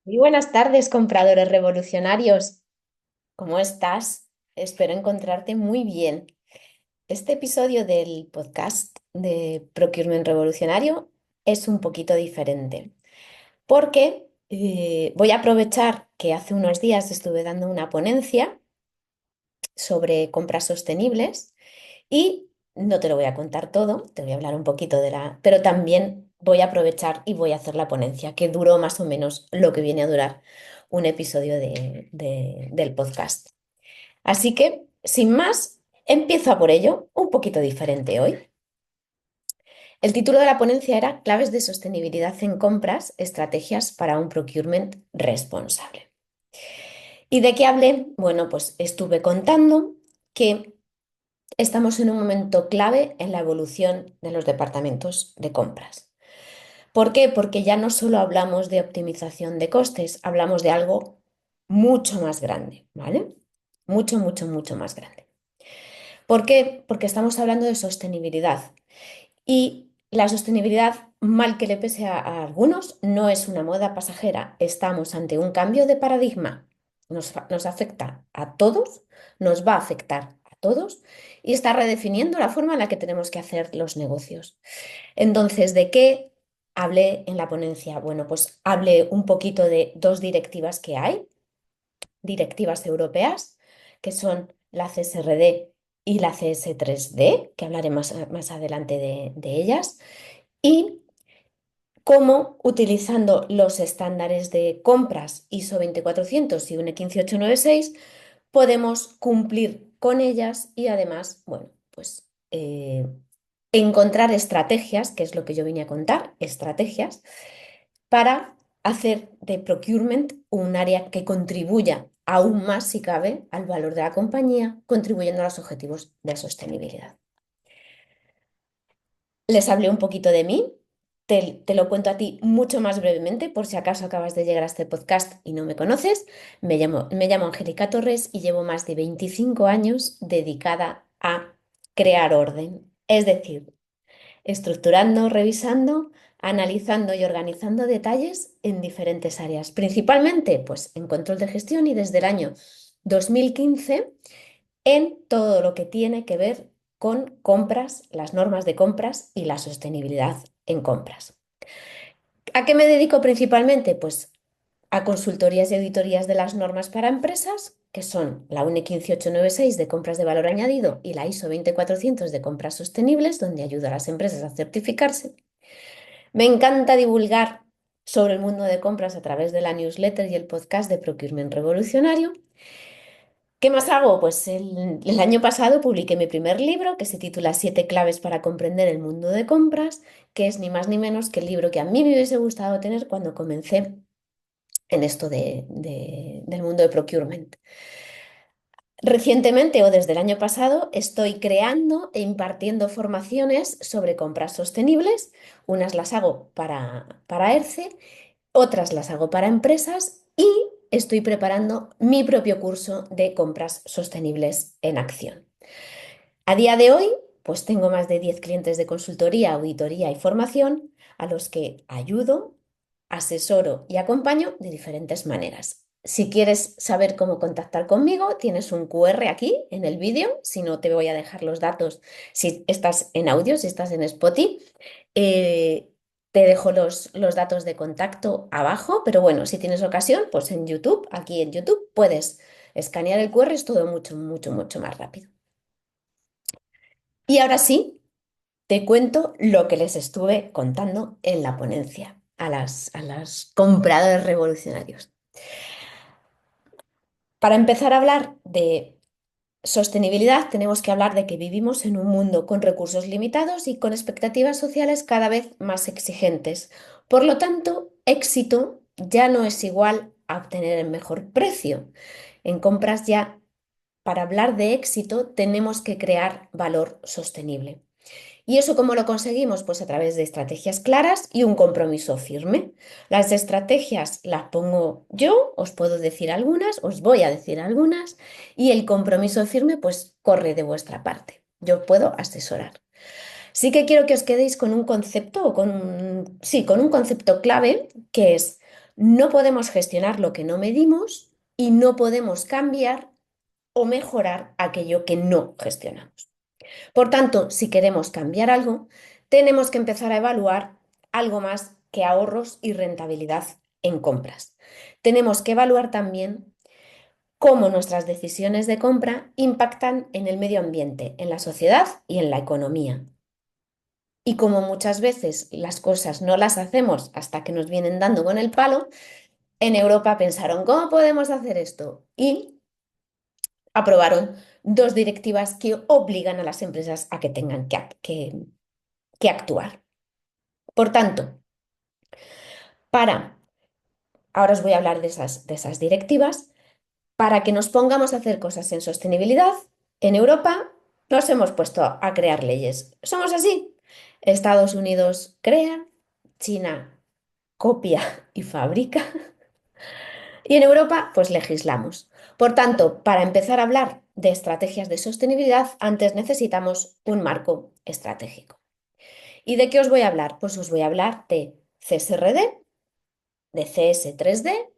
Muy buenas tardes, compradores revolucionarios. ¿Cómo estás? Espero encontrarte muy bien. Este episodio del podcast de Procurement Revolucionario es un poquito diferente porque voy a aprovechar que hace unos días estuve dando una ponencia sobre compras sostenibles y no te lo voy a contar todo, te voy a hablar un poquito pero también voy a aprovechar y voy a hacer la ponencia, que duró más o menos lo que viene a durar un episodio del podcast. Así que, sin más, empiezo a por ello, un poquito diferente hoy. El título de la ponencia era Claves de sostenibilidad en compras, estrategias para un procurement responsable. ¿Y de qué hablé? Bueno, pues estuve contando que estamos en un momento clave en la evolución de los departamentos de compras. ¿Por qué? Porque ya no solo hablamos de optimización de costes, hablamos de algo mucho más grande, ¿vale? Mucho, mucho, mucho más grande. ¿Por qué? Porque estamos hablando de sostenibilidad. Y la sostenibilidad, mal que le pese a algunos, no es una moda pasajera. Estamos ante un cambio de paradigma. Nos afecta a todos, nos va a afectar a todos y está redefiniendo la forma en la que tenemos que hacer los negocios. Entonces, ¿de qué hablé en la ponencia? Bueno, pues hablé un poquito de dos directivas que hay, directivas europeas, que son la CSRD y la CS3D, que hablaré más adelante de ellas, y cómo utilizando los estándares de compras ISO 20400 y UNE 15896 podemos cumplir con ellas y además, bueno, pues encontrar estrategias, que es lo que yo vine a contar, estrategias para hacer de procurement un área que contribuya aún más, si cabe, al valor de la compañía, contribuyendo a los objetivos de sostenibilidad. Les hablé un poquito de mí, te lo cuento a ti mucho más brevemente, por si acaso acabas de llegar a este podcast y no me conoces. Me llamo Angélica Torres y llevo más de 25 años dedicada a crear orden, es decir, estructurando, revisando, analizando y organizando detalles en diferentes áreas, principalmente pues, en control de gestión y desde el año 2015 en todo lo que tiene que ver con compras, las normas de compras y la sostenibilidad en compras. ¿A qué me dedico principalmente? Pues a consultorías y auditorías de las normas para empresas, que son la UNE 15896 de compras de valor añadido y la ISO 20400 de compras sostenibles, donde ayuda a las empresas a certificarse. Me encanta divulgar sobre el mundo de compras a través de la newsletter y el podcast de Procurement Revolucionario. ¿Qué más hago? Pues el año pasado publiqué mi primer libro que se titula Siete claves para comprender el mundo de compras, que es ni más ni menos que el libro que a mí me hubiese gustado tener cuando comencé en esto del mundo de procurement. Recientemente o desde el año pasado estoy creando e impartiendo formaciones sobre compras sostenibles. Unas las hago para ERCE, otras las hago para empresas y estoy preparando mi propio curso de compras sostenibles en acción. A día de hoy, pues tengo más de 10 clientes de consultoría, auditoría y formación a los que ayudo, asesoro y acompaño de diferentes maneras. Si quieres saber cómo contactar conmigo, tienes un QR aquí en el vídeo. Si no, te voy a dejar los datos si estás en audio, si estás en Spotify. Eh, Te dejo los datos de contacto abajo, pero bueno, si tienes ocasión, pues en YouTube, aquí en YouTube, puedes escanear el QR, es todo mucho, mucho, mucho más rápido. Y ahora sí, te cuento lo que les estuve contando en la ponencia a las compradores revolucionarios. Para empezar a hablar de sostenibilidad, tenemos que hablar de que vivimos en un mundo con recursos limitados y con expectativas sociales cada vez más exigentes. Por lo tanto, éxito ya no es igual a obtener el mejor precio. En compras ya, para hablar de éxito, tenemos que crear valor sostenible. ¿Y eso cómo lo conseguimos? Pues a través de estrategias claras y un compromiso firme. Las estrategias las pongo yo, os puedo decir algunas, os voy a decir algunas, y el compromiso firme pues corre de vuestra parte. Yo puedo asesorar. Sí que quiero que os quedéis con un concepto o sí, con un concepto clave que es No podemos gestionar lo que no medimos y no podemos cambiar o mejorar aquello que no gestionamos. Por tanto, si queremos cambiar algo, tenemos que empezar a evaluar algo más que ahorros y rentabilidad en compras. Tenemos que evaluar también cómo nuestras decisiones de compra impactan en el medio ambiente, en la sociedad y en la economía. Y como muchas veces las cosas no las hacemos hasta que nos vienen dando con el palo, en Europa pensaron, ¿cómo podemos hacer esto? Y aprobaron dos directivas que obligan a las empresas a que tengan que actuar. Por tanto, para, ahora os voy a hablar de esas directivas, para que nos pongamos a hacer cosas en sostenibilidad, en Europa nos hemos puesto a crear leyes. Somos así. Estados Unidos crea, China copia y fabrica, y en Europa pues legislamos. Por tanto, para empezar a hablar de estrategias de sostenibilidad, antes necesitamos un marco estratégico. ¿Y de qué os voy a hablar? Pues os voy a hablar de CSRD, de CS3D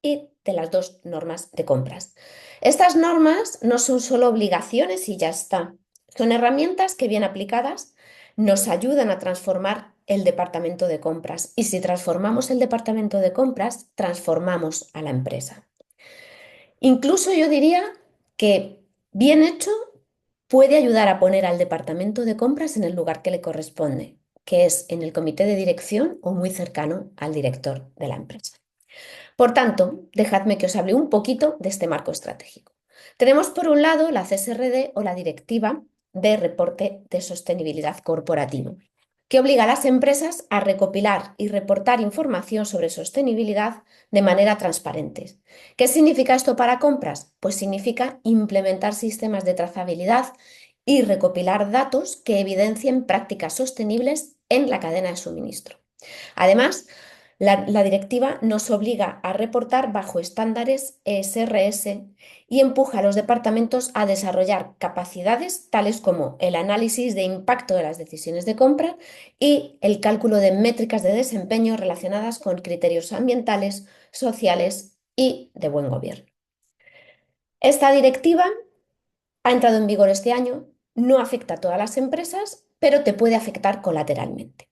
y de las dos normas de compras. Estas normas no son solo obligaciones y ya está. Son herramientas que bien aplicadas nos ayudan a transformar el departamento de compras. Y si transformamos el departamento de compras, transformamos a la empresa. Incluso yo diría que bien hecho puede ayudar a poner al departamento de compras en el lugar que le corresponde, que es en el comité de dirección o muy cercano al director de la empresa. Por tanto, dejadme que os hable un poquito de este marco estratégico. Tenemos por un lado la CSRD o la Directiva de Reporte de Sostenibilidad Corporativo, que obliga a las empresas a recopilar y reportar información sobre sostenibilidad de manera transparente. ¿Qué significa esto para compras? Pues significa implementar sistemas de trazabilidad y recopilar datos que evidencien prácticas sostenibles en la cadena de suministro. Además, la directiva nos obliga a reportar bajo estándares ESRS y empuja a los departamentos a desarrollar capacidades tales como el análisis de impacto de las decisiones de compra y el cálculo de métricas de desempeño relacionadas con criterios ambientales, sociales y de buen gobierno. Esta directiva ha entrado en vigor este año, no afecta a todas las empresas, pero te puede afectar colateralmente.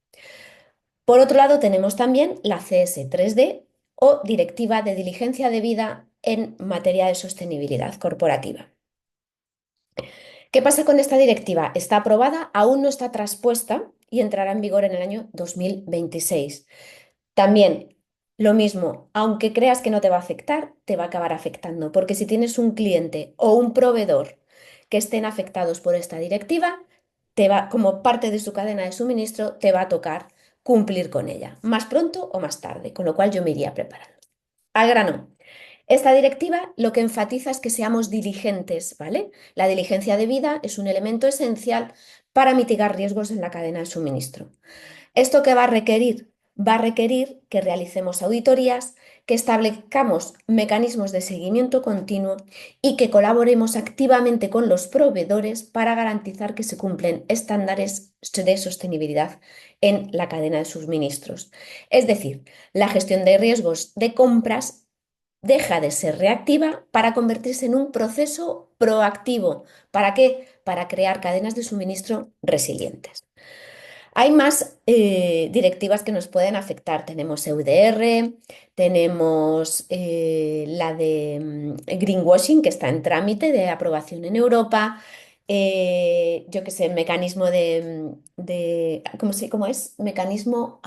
Por otro lado, tenemos también la CS3D o Directiva de Diligencia Debida en materia de sostenibilidad corporativa. ¿Qué pasa con esta directiva? Está aprobada, aún no está traspuesta y entrará en vigor en el año 2026. También, lo mismo, aunque creas que no te va a afectar, te va a acabar afectando, porque si tienes un cliente o un proveedor que estén afectados por esta directiva, como parte de su cadena de suministro, te va a tocar cumplir con ella, más pronto o más tarde, con lo cual yo me iría preparando. Al grano. Esta directiva lo que enfatiza es que seamos diligentes, ¿vale? La diligencia debida es un elemento esencial para mitigar riesgos en la cadena de suministro. ¿Esto qué va a requerir? Va a requerir que realicemos auditorías, que establezcamos mecanismos de seguimiento continuo y que colaboremos activamente con los proveedores para garantizar que se cumplen estándares de sostenibilidad en la cadena de suministros. Es decir, la gestión de riesgos de compras deja de ser reactiva para convertirse en un proceso proactivo. ¿Para qué? Para crear cadenas de suministro resilientes. Hay más directivas que nos pueden afectar. Tenemos EUDR, tenemos la de greenwashing, que está en trámite de aprobación en Europa. Yo qué sé, el mecanismo ¿cómo es? Mecanismo.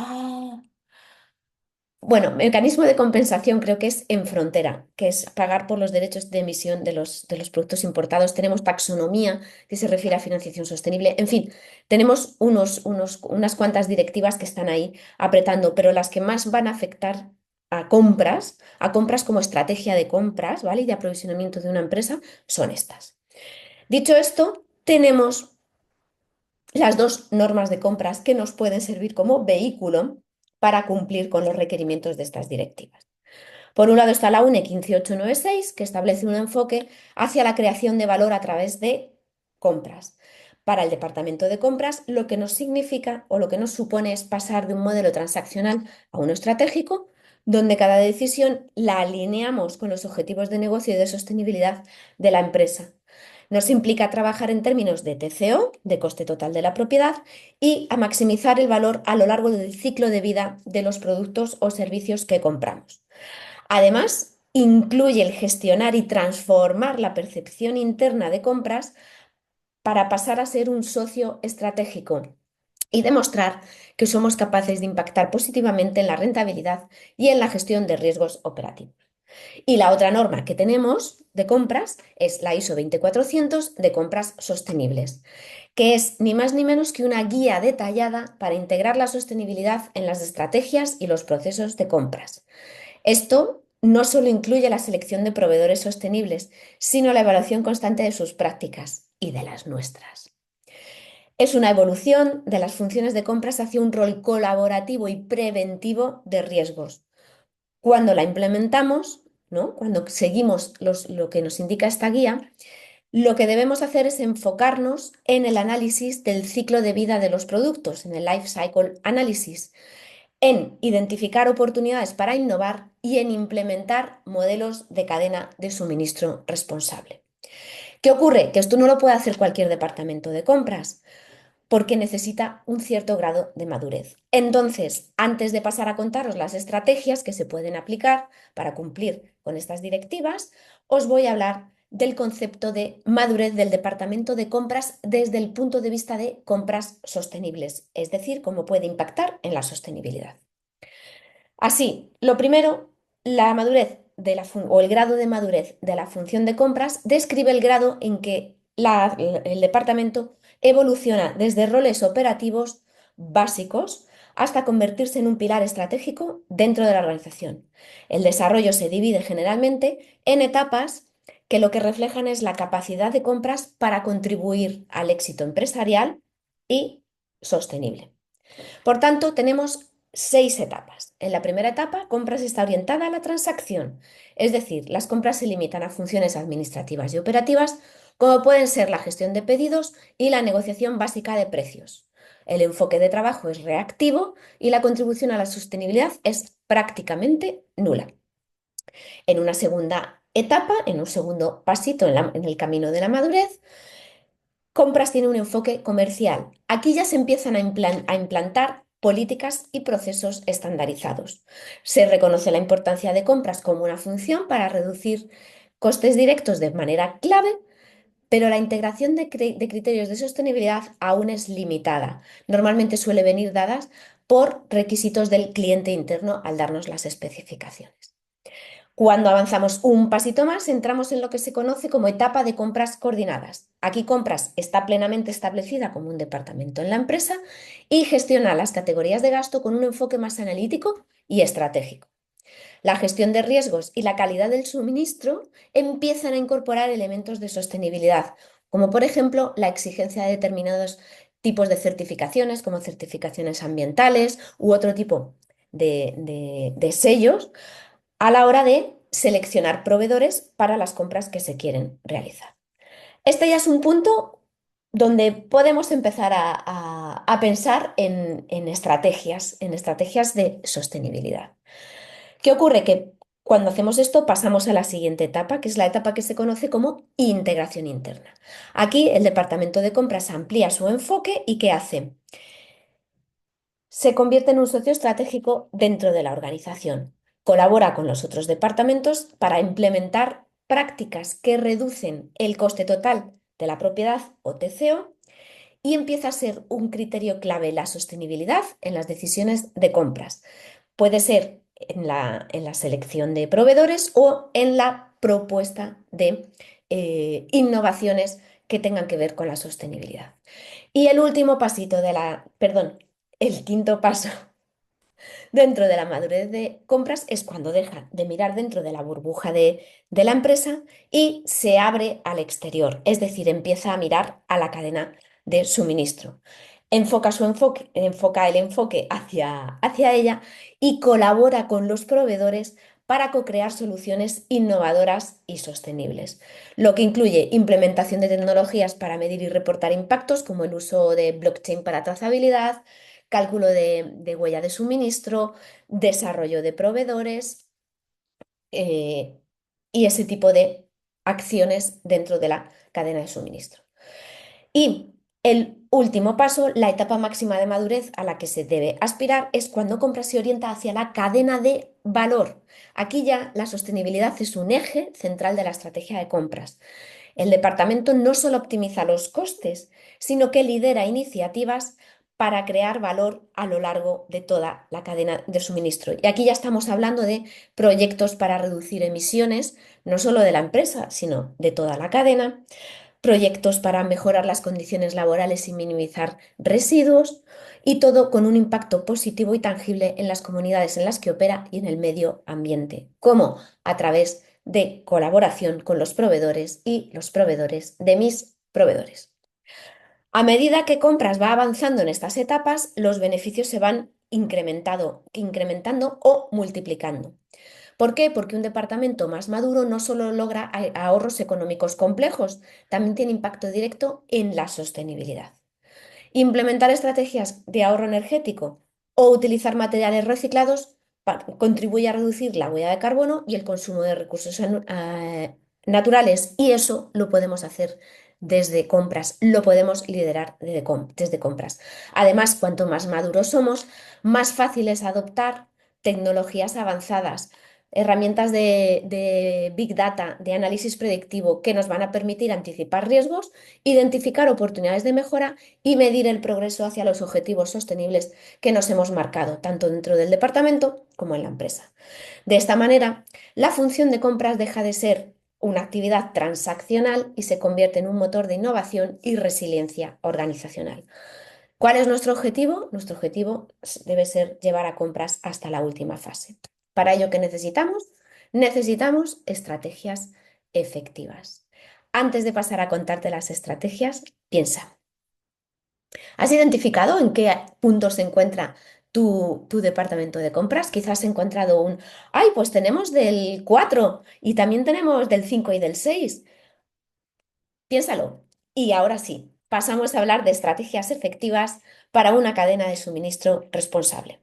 Bueno, mecanismo de compensación creo que es en frontera, que es pagar por los derechos de emisión de los productos importados. Tenemos taxonomía, que se refiere a financiación sostenible. En fin, tenemos unas cuantas directivas que están ahí apretando, pero las que más van a afectar a compras como estrategia de compras, ¿vale? Y de aprovisionamiento de una empresa, son estas. Dicho esto, tenemos las dos normas de compras que nos pueden servir como vehículo para cumplir con los requerimientos de estas directivas. Por un lado está la UNE 15896, que establece un enfoque hacia la creación de valor a través de compras. para el departamento de compras, lo que nos significa o lo que nos supone es pasar de un modelo transaccional a uno estratégico, donde cada decisión la alineamos con los objetivos de negocio y de sostenibilidad de la empresa. Nos implica trabajar en términos de TCO, de coste total de la propiedad, y a maximizar el valor a lo largo del ciclo de vida de los productos o servicios que compramos. Además, incluye el gestionar y transformar la percepción interna de compras para pasar a ser un socio estratégico y demostrar que somos capaces de impactar positivamente en la rentabilidad y en la gestión de riesgos operativos. Y la otra norma que tenemos de compras es la ISO 20400 de compras sostenibles, que es ni más ni menos que una guía detallada para integrar la sostenibilidad en las estrategias y los procesos de compras. Esto no solo incluye la selección de proveedores sostenibles, sino la evaluación constante de sus prácticas y de las nuestras. Es una evolución de las funciones de compras hacia un rol colaborativo y preventivo de riesgos. Cuando la implementamos, ¿no? Cuando seguimos lo que nos indica esta guía, lo que debemos hacer es enfocarnos en el análisis del ciclo de vida de los productos, en el Life Cycle Analysis, en identificar oportunidades para innovar y en implementar modelos de cadena de suministro responsable. ¿Qué ocurre? Que esto no lo puede hacer cualquier departamento de compras porque necesita un cierto grado de madurez. Entonces, antes de pasar a contaros las estrategias que se pueden aplicar para cumplir con estas directivas, os voy a hablar del concepto de madurez del departamento de compras desde el punto de vista de compras sostenibles, es decir, cómo puede impactar en la sostenibilidad. Así, lo primero, la madurez o el grado de madurez de la función de compras describe el grado en que el departamento evoluciona desde roles operativos básicos hasta convertirse en un pilar estratégico dentro de la organización. El desarrollo se divide generalmente en etapas que lo que reflejan es la capacidad de compras para contribuir al éxito empresarial y sostenible. Por tanto, tenemos 6 etapas. En la primera etapa, compras está orientada a la transacción, es decir, las compras se limitan a funciones administrativas y operativas, como pueden ser la gestión de pedidos y la negociación básica de precios. El enfoque de trabajo es reactivo y la contribución a la sostenibilidad es prácticamente nula. En una segunda etapa, en un segundo pasito en el camino de la madurez, compras tiene un enfoque comercial. Aquí ya se empiezan a implantar políticas y procesos estandarizados. Se reconoce la importancia de compras como una función para reducir costes directos de manera clave, pero la integración de criterios de sostenibilidad aún es limitada. Normalmente suele venir dadas por requisitos del cliente interno al darnos las especificaciones. Cuando avanzamos un pasito más, entramos en lo que se conoce como etapa de compras coordinadas. Aquí compras está plenamente establecida como un departamento en la empresa y gestiona las categorías de gasto con un enfoque más analítico y estratégico. La gestión de riesgos y la calidad del suministro empiezan a incorporar elementos de sostenibilidad, como por ejemplo la exigencia de determinados tipos de certificaciones, como certificaciones ambientales u otro tipo de sellos a la hora de seleccionar proveedores para las compras que se quieren realizar. Este ya es un punto donde podemos empezar a pensar en estrategias de sostenibilidad. ¿Qué ocurre? Que cuando hacemos esto pasamos a la siguiente etapa, que es la etapa que se conoce como integración interna. Aquí el departamento de compras amplía su enfoque y ¿qué hace? Se convierte en un socio estratégico dentro de la organización. Colabora con los otros departamentos para implementar prácticas que reducen el coste total de la propiedad o TCO y empieza a ser un criterio clave la sostenibilidad en las decisiones de compras. Puede ser en la selección de proveedores o en la propuesta de innovaciones que tengan que ver con la sostenibilidad. Y el último pasito perdón, el quinto paso dentro de la madurez de compras es cuando deja de mirar dentro de la burbuja de la empresa y se abre al exterior, es decir, empieza a mirar a la cadena de suministro. Enfoca el enfoque hacia ella y colabora con los proveedores para co-crear soluciones innovadoras y sostenibles, lo que incluye implementación de tecnologías para medir y reportar impactos, como el uso de blockchain para trazabilidad, cálculo de huella de suministro, desarrollo de proveedores eh, y ese tipo de acciones dentro de la cadena de suministro. Y el último paso, la etapa máxima de madurez a la que se debe aspirar, es cuando compra se orienta hacia la cadena de valor. Aquí ya la sostenibilidad es un eje central de la estrategia de compras. El departamento no solo optimiza los costes, sino que lidera iniciativas para crear valor a lo largo de toda la cadena de suministro. Y aquí ya estamos hablando de proyectos para reducir emisiones, no solo de la empresa, sino de toda la cadena, proyectos para mejorar las condiciones laborales y minimizar residuos, y todo con un impacto positivo y tangible en las comunidades en las que opera y en el medio ambiente, como a través de colaboración con los proveedores y los proveedores de mis proveedores. A medida que compras va avanzando en estas etapas, los beneficios se van incrementando o multiplicando. ¿Por qué? Porque un departamento más maduro no solo logra ahorros económicos complejos, también tiene impacto directo en la sostenibilidad. Implementar estrategias de ahorro energético o utilizar materiales reciclados contribuye a reducir la huella de carbono y el consumo de recursos naturales, y eso lo podemos hacer desde compras, lo podemos liderar desde compras. Además, cuanto más maduros somos, más fácil es adoptar tecnologías avanzadas, herramientas de Big Data, de análisis predictivo, que nos van a permitir anticipar riesgos, identificar oportunidades de mejora y medir el progreso hacia los objetivos sostenibles que nos hemos marcado, tanto dentro del departamento como en la empresa. De esta manera, la función de compras deja de ser una actividad transaccional y se convierte en un motor de innovación y resiliencia organizacional. ¿Cuál es nuestro objetivo? Nuestro objetivo debe ser llevar a compras hasta la última fase. ¿Para ello qué necesitamos? Necesitamos estrategias efectivas. Antes de pasar a contarte las estrategias, piensa. ¿Has identificado en qué punto se encuentra tu departamento de compras? Quizás has encontrado ay, pues tenemos del 4 y también tenemos del 5 y del 6. Piénsalo. Y ahora sí, pasamos a hablar de estrategias efectivas para una cadena de suministro responsable.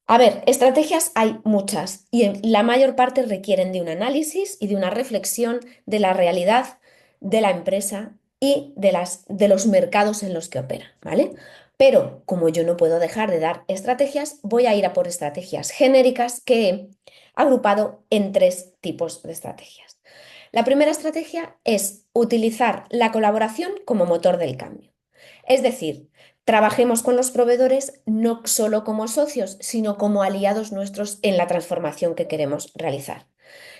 A ver, estrategias hay muchas y la mayor parte requieren de un análisis y de una reflexión de la realidad de la empresa y de los mercados en los que opera, ¿vale? Pero como yo no puedo dejar de dar estrategias, voy a ir a por estrategias genéricas que he agrupado en tres tipos de estrategias. La primera estrategia es utilizar la colaboración como motor del cambio. Es decir, trabajemos con los proveedores no solo como socios, sino como aliados nuestros en la transformación que queremos realizar.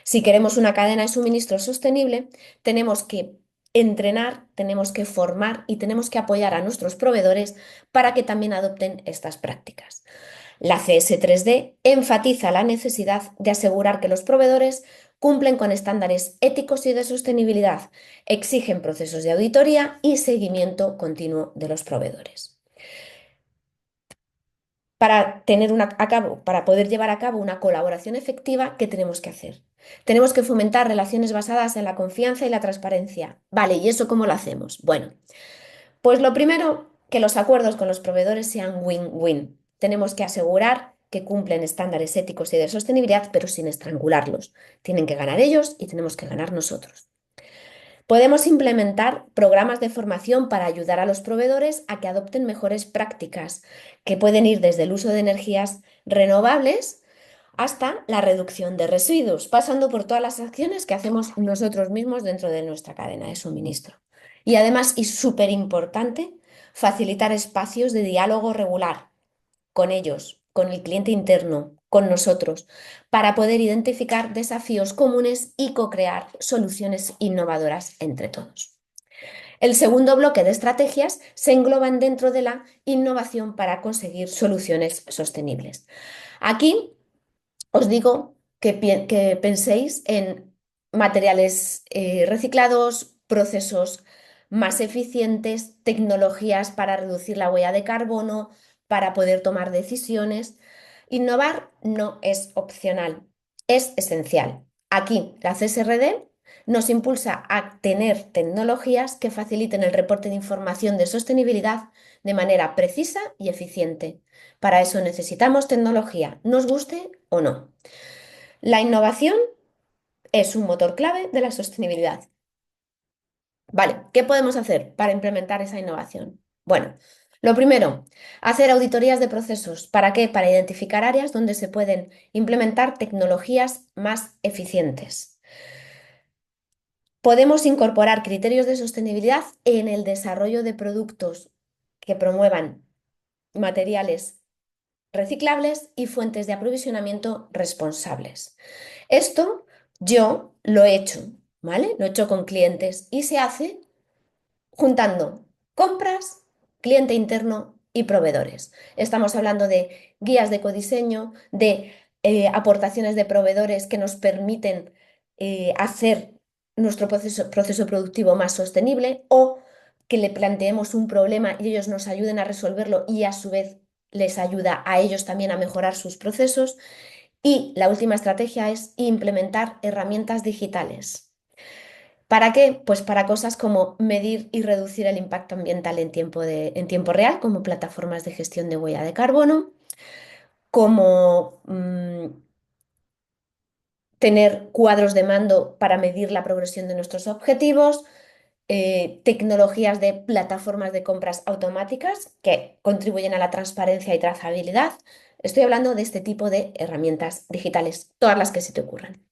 Si queremos una cadena de suministro sostenible, tenemos que entrenar, tenemos que formar y tenemos que apoyar a nuestros proveedores para que también adopten estas prácticas. La CS3D enfatiza la necesidad de asegurar que los proveedores cumplen con estándares éticos y de sostenibilidad, exigen procesos de auditoría y seguimiento continuo de los proveedores. Para poder llevar a cabo una colaboración efectiva, ¿qué tenemos que hacer? Tenemos que fomentar relaciones basadas en la confianza y la transparencia. Vale, ¿y eso cómo lo hacemos? Bueno, pues lo primero, que los acuerdos con los proveedores sean win-win. Tenemos que asegurar que cumplen estándares éticos y de sostenibilidad, pero sin estrangularlos. Tienen que ganar ellos y tenemos que ganar nosotros. Podemos implementar programas de formación para ayudar a los proveedores a que adopten mejores prácticas, que pueden ir desde el uso de energías renovables hasta la reducción de residuos, pasando por todas las acciones que hacemos nosotros mismos dentro de nuestra cadena de suministro. Y además, y súper importante, facilitar espacios de diálogo regular con ellos, con el cliente interno, con nosotros, para poder identificar desafíos comunes y co-crear soluciones innovadoras entre todos. El segundo bloque de estrategias se engloban dentro de la innovación para conseguir soluciones sostenibles. Aquí os digo que penséis en materiales reciclados, procesos más eficientes, tecnologías para reducir la huella de carbono, para poder tomar decisiones. Innovar no es opcional. es esencial. Aquí, la CSRD nos impulsa a tener tecnologías que faciliten el reporte de información de sostenibilidad de manera precisa y eficiente. Para eso necesitamos tecnología, nos guste o no. La innovación es un motor clave de la sostenibilidad. Vale, ¿qué podemos hacer para implementar esa innovación? Bueno, lo primero, hacer auditorías de procesos. ¿Para qué? Para identificar áreas donde se pueden implementar tecnologías más eficientes. Podemos incorporar criterios de sostenibilidad en el desarrollo de productos que promuevan materiales reciclables y fuentes de aprovisionamiento responsables. Esto yo lo he hecho, ¿vale? Lo he hecho con clientes y se hace juntando compras, cliente interno y proveedores. Estamos hablando de guías de ecodiseño, de aportaciones de proveedores que nos permiten hacer nuestro proceso productivo más sostenible o que le planteemos un problema y ellos nos ayuden a resolverlo y a su vez les ayuda a ellos también a mejorar sus procesos. Y la última estrategia es implementar herramientas digitales. ¿Para qué? Pues para cosas como medir y reducir el impacto ambiental en tiempo real, como plataformas de gestión de huella de carbono, como tener cuadros de mando para medir la progresión de nuestros objetivos, tecnologías de plataformas de compras automáticas que contribuyen a la transparencia y trazabilidad. Estoy hablando de este tipo de herramientas digitales, todas las que se te ocurran.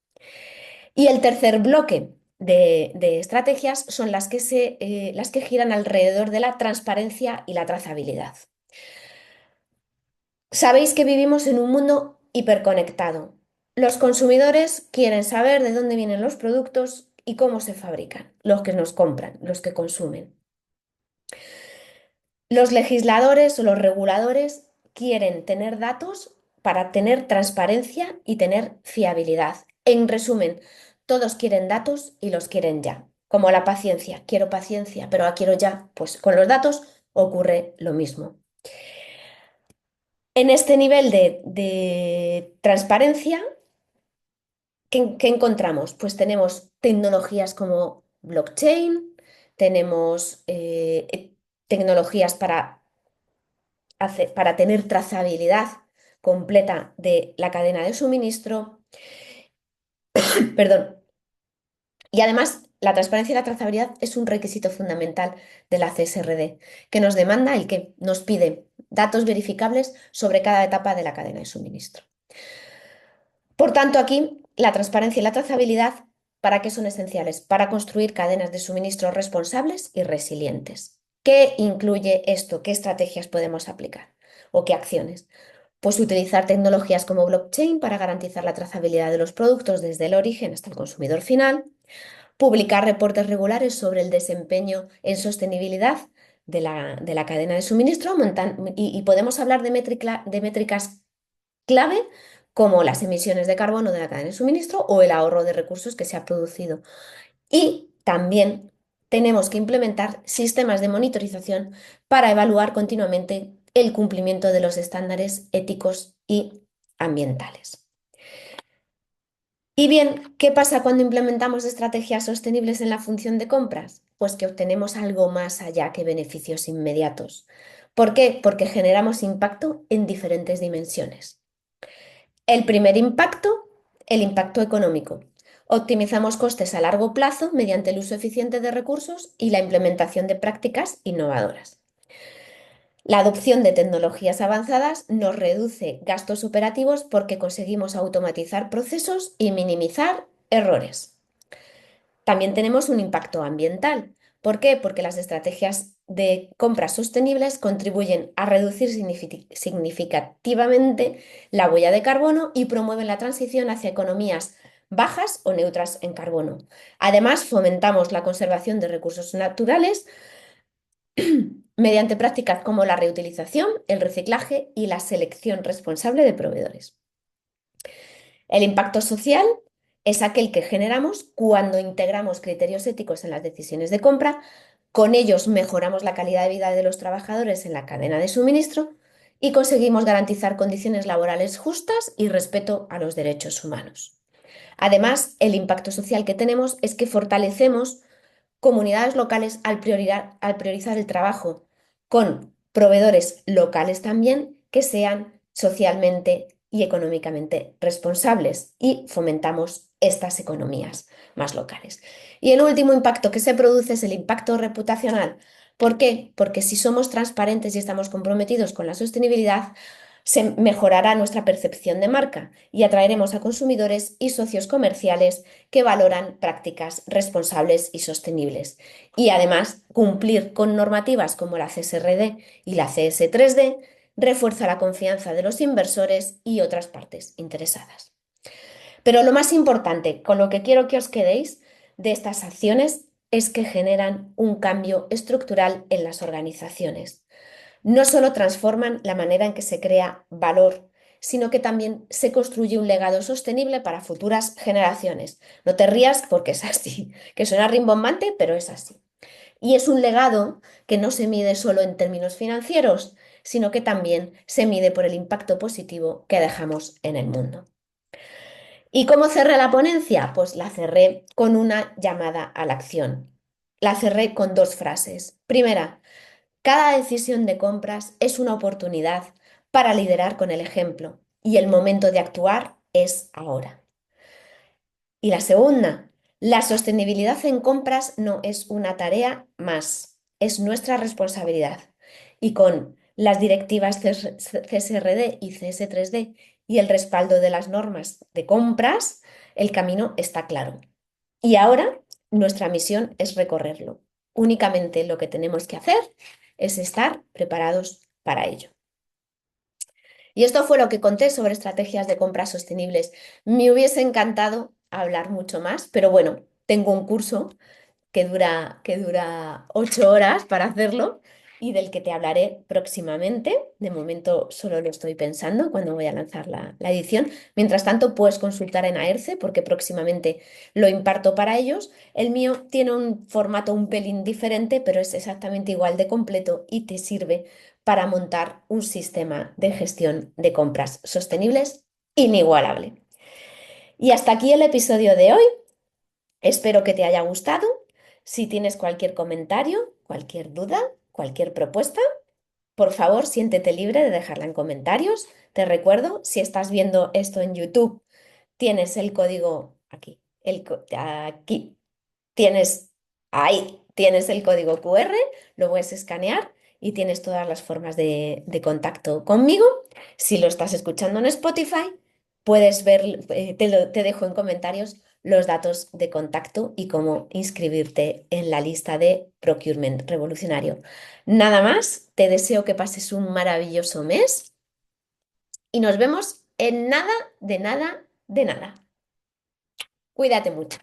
Y el tercer bloque de estrategias son las que giran alrededor de la transparencia y la trazabilidad. Sabéis que vivimos en un mundo hiperconectado. Los consumidores quieren saber de dónde vienen los productos y cómo se fabrican, los que nos compran, los que consumen. Los legisladores o los reguladores quieren tener datos para tener transparencia y tener fiabilidad. En resumen, todos quieren datos y los quieren ya. Como la paciencia, quiero paciencia, pero la quiero ya. Pues con los datos ocurre lo mismo. En este nivel de transparencia, ¿qué encontramos? Pues tenemos tecnologías como blockchain, tenemos tecnologías para tener trazabilidad completa de la cadena de suministro, perdón. Y además, la transparencia y la trazabilidad es un requisito fundamental de la CSRD, que nos demanda el que nos pide datos verificables sobre cada etapa de la cadena de suministro. Por tanto, aquí la transparencia y la trazabilidad, ¿para qué son esenciales? Para construir cadenas de suministro responsables y resilientes. ¿Qué incluye esto? ¿Qué estrategias podemos aplicar? ¿O qué acciones? Pues utilizar tecnologías como blockchain para garantizar la trazabilidad de los productos desde el origen hasta el consumidor final, publicar reportes regulares sobre el desempeño en sostenibilidad de la cadena de suministro y podemos hablar de métricas clave como las emisiones de carbono de la cadena de suministro o el ahorro de recursos que se ha producido. Y también tenemos que implementar sistemas de monitorización para evaluar continuamente el cumplimiento de los estándares éticos y ambientales. Y bien, ¿qué pasa cuando implementamos estrategias sostenibles en la función de compras? Pues que obtenemos algo más allá que beneficios inmediatos. ¿Por qué? Porque generamos impacto en diferentes dimensiones. El primer impacto, el impacto económico. Optimizamos costes a largo plazo mediante el uso eficiente de recursos y la implementación de prácticas innovadoras. La adopción de tecnologías avanzadas nos reduce gastos operativos porque conseguimos automatizar procesos y minimizar errores. También tenemos un impacto ambiental. ¿Por qué? Porque las estrategias de compras sostenibles contribuyen a reducir significativamente la huella de carbono y promueven la transición hacia economías bajas o neutras en carbono. Además, fomentamos la conservación de recursos naturales mediante prácticas como la reutilización, el reciclaje y la selección responsable de proveedores. El impacto social es aquel que generamos cuando integramos criterios éticos en las decisiones de compra, con ellos mejoramos la calidad de vida de los trabajadores en la cadena de suministro y conseguimos garantizar condiciones laborales justas y respeto a los derechos humanos. Además, el impacto social que tenemos es que fortalecemos comunidades locales al priorizar el trabajo con proveedores locales también que sean socialmente y económicamente responsables y fomentamos estas economías más locales. Y el último impacto que se produce es el impacto reputacional. ¿Por qué? Porque si somos transparentes y estamos comprometidos con la sostenibilidad, se mejorará nuestra percepción de marca y atraeremos a consumidores y socios comerciales que valoran prácticas responsables y sostenibles. Y además, cumplir con normativas como la CSRD y la CS3D refuerza la confianza de los inversores y otras partes interesadas. Pero lo más importante, con lo que quiero que os quedéis de estas acciones, es que generan un cambio estructural en las organizaciones. No solo transforman la manera en que se crea valor, sino que también se construye un legado sostenible para futuras generaciones. No te rías porque es así, que suena rimbombante, pero es así. Y es un legado que no se mide solo en términos financieros, sino que también se mide por el impacto positivo que dejamos en el mundo. ¿Y cómo cerré la ponencia? Pues la cerré con una llamada a la acción. La cerré con dos frases. Primera, cada decisión de compras es una oportunidad para liderar con el ejemplo y el momento de actuar es ahora. Y la segunda, la sostenibilidad en compras no es una tarea más, es nuestra responsabilidad. Y con las directivas CSRD y CS3D y el respaldo de las normas de compras, el camino está claro. Y ahora nuestra misión es recorrerlo. Únicamente lo que tenemos que hacer es estar preparados para ello. Y esto fue lo que conté sobre estrategias de compras sostenibles. Me hubiese encantado hablar mucho más, pero bueno, tengo un curso que dura 8 horas para hacerlo y del que te hablaré próximamente. De momento solo lo estoy pensando cuando voy a lanzar la edición. Mientras tanto, puedes consultar en Aerce porque próximamente lo imparto para ellos. El mío tiene un formato un pelín diferente, pero es exactamente igual de completo y te sirve para montar un sistema de gestión de compras sostenibles inigualable. Y hasta aquí el episodio de hoy. Espero que te haya gustado. Si tienes cualquier comentario, cualquier duda, cualquier propuesta, por favor, siéntete libre de dejarla en comentarios. Te recuerdo, si estás viendo esto en YouTube, tienes el código aquí, aquí, tienes ahí, tienes el código QR, lo puedes escanear y tienes todas las formas de contacto conmigo. Si lo estás escuchando en Spotify, puedes ver, te dejo en comentarios los datos de contacto y cómo inscribirte en la lista de Procurement Revolucionario. Nada más, te deseo que pases un maravilloso mes y nos vemos en nada, de nada, de nada. Cuídate mucho.